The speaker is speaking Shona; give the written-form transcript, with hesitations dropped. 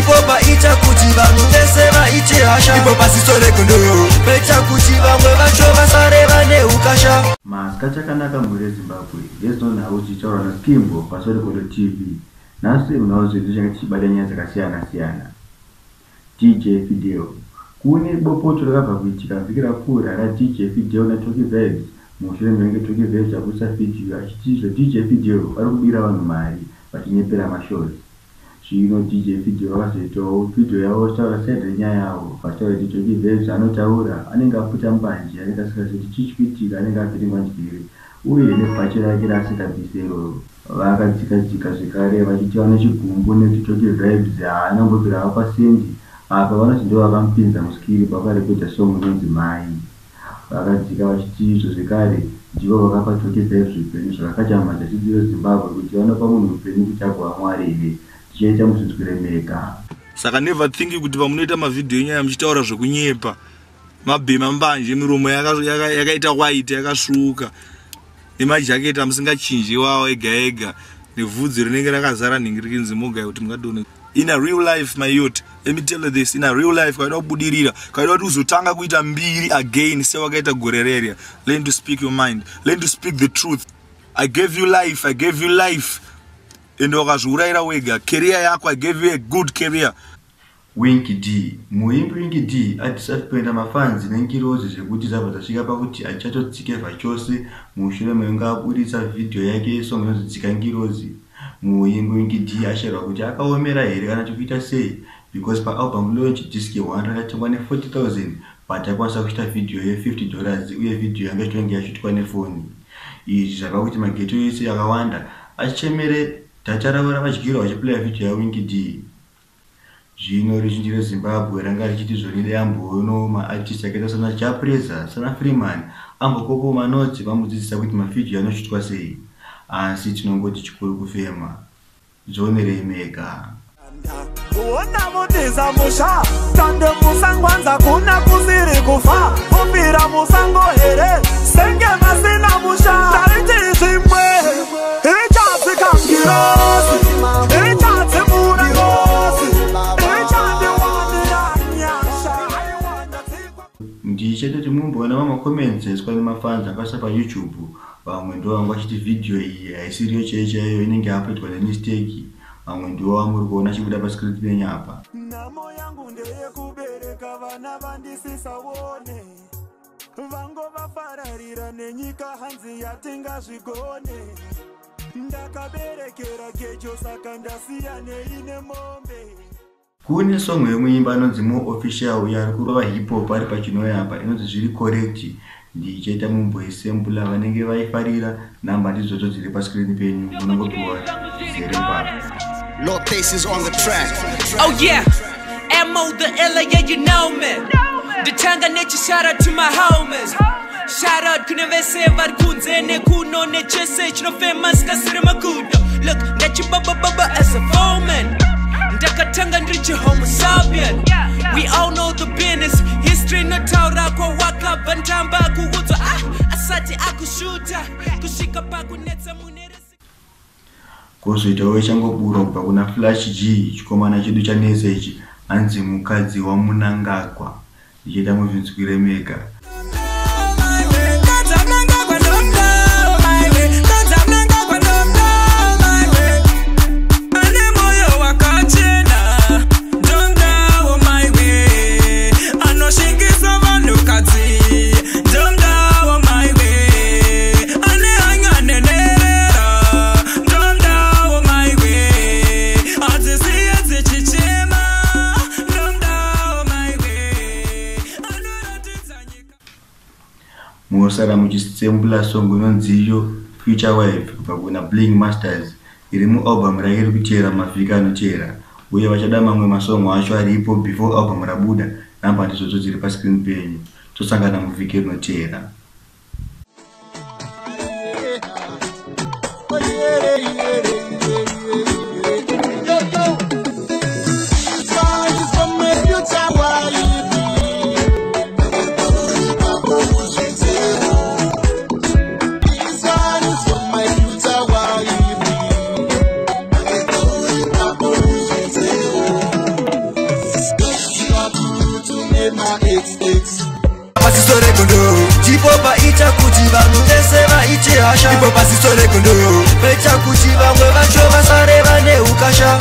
Ipopa ita kuti vanhu vese vaite hasha. Ipopa sisore kondo pecha kuti vamwe vacho vasare vane ukasha. Maska chakanaka muri Zimbabwe. Yezona uchichaura na Skimbo pasore kondo TV. Nasi unaozo ndichanga chibada nyaya dzakasiyana. DJ Video. Kune bopoto rakabva kuitika vikira kura ra DJ Video na Toki Vibes. Mushure menge Toki Vibes akusa video achitizvo DJ Video ari kubira vanhu mari vachinyepera mashows. Zvino DJ Video vakazoitawo video yavo taura side nyaya yavo. Pataura kuti Toki Vibes anotaura anenge aputa mbanje anenge asingazoti chichipitika anenge apindwa njiri. Uye nebhachi rake rasingabvisero vakadzika zvekare vachiti vane chigumbu nekuti Toki Vibes haanambopira pasendi. Apa vanoti ndo vakamupinza muskiri pavareketa song inonzi Mai. Vakadzika vachiti izvo zvekare ndivo vakapa Toki Vibes upenyu zvakachamacha chidziro Zimbabwe kuti vanopa munhu upenyu kuti agova Mwari here tichaita musitskuremeka. Saka never think kuti pamunoita mavidhiyo enyaya muchitaura zvekunyepa mabhema mbanje miromo yakaita white yakasvuka nemajaketi amusingachinji wawo ega nevhudzi rinenge rakazara nhingirikinzi moga kuti mungadone. In a real life, my youth, let me tell you this, in a real life, I don't budirira, I don't uzotanga kuita mbiri again, se wakaita gorereria. Learn to speak your mind, learn to speak the truth. I gave you life, and wakazvuraira wega, career yako, I gave you a good career. Winky D, muimbi Winky D, atisati kuenda mafanzi nengirozi zvekuti zabva zvasvika pakuti achatotsika chose mushure mekunge abudisa video yake song inonzi Ngirozi. Muimbi Winky D ashairwa kuti akaomera here kana chikuita sei because paalbum launch disc 1 rakatengwa ne$40,000 but akwanisa kuita video ye$50 uye video yanga ichitenge yachitwa nefoni. Izvi zvakakuti mageto ese akawanda achichemere data ravo ravadyirwa vachiplaya video yaWinky D. Zvino ruzhinji reZimbabwe ranga richiti zvonide ambono maartist akaita sana Japreza, sana Freeman, ambokopo manotsi vamudzidzisa kuti mavidhiyo anochitwa sei. Asi tinongoti chikuru kufema. Zone Remeka. Kuona mutiza musha, tande musangwanza kuna kusiri kufa. Kupira musango here, senge masina musha. Tariti zimwe, ichatsi Ngirozi, ichatsi Ngirozi, ichatsi wanyasha. Ndichete mumbona mama comments eswa nemafans akasa pa YouTube. Vamwe ndo vanga vachiti video iyi haisiriyo chaiyo inenge yapetwa nemistake. Vamwe ndo vamuri kuona chibuda pascript penyu apa. Namo yangu ndeyekubereka vana vandisisawone. Vango vafararira nenyika hanzi yatingazvigone. Ndakaberekera gejo saka ndasiya neine mombe. Kune song yemuimba anonzi More Official yari kurova hip hop ari pachinoyapa inonzi Zviri Correct. Ndichaita mumboisembula vanenge vaifarira namba ndizodzo dziri pascreen penyu munongopiwa zeremba. Lord Pace on the track. Oh yeah, Mo the Ella, yeah you know me. The Tanga nature, shout out to my homies. Shout out kunevese varkunze nekuno nechese chino famous kasiri makudo. Look, ndachi baba as a foreman. Ndakatanga ndrichi homo sapien. We all know the business. History no taura kwa waka bantamba kuhuzo asati akushuta kushika pakunetsa muneresi. Kozoitawo changobura kubva kuna Flash G chikomana chedu chanese ichi anzi mukadzi waMunangagwa. Ndichida muzvinzwiremeka. Musara muchisembula song inonzi Future Wife kubva kuna Bling Masters iri mualbum rake rikutera mavhiki anotera uye vachada mamwe masongo acho aripo before album rabuda namba ndizodzo dziri pascreen penyu tosangana muvhiki rinotera. regondo chipopa ita kuti vanhu vese vaite hasha ipo pasiso regondo pecha kuti vamwe vacho vasare vane ukasha.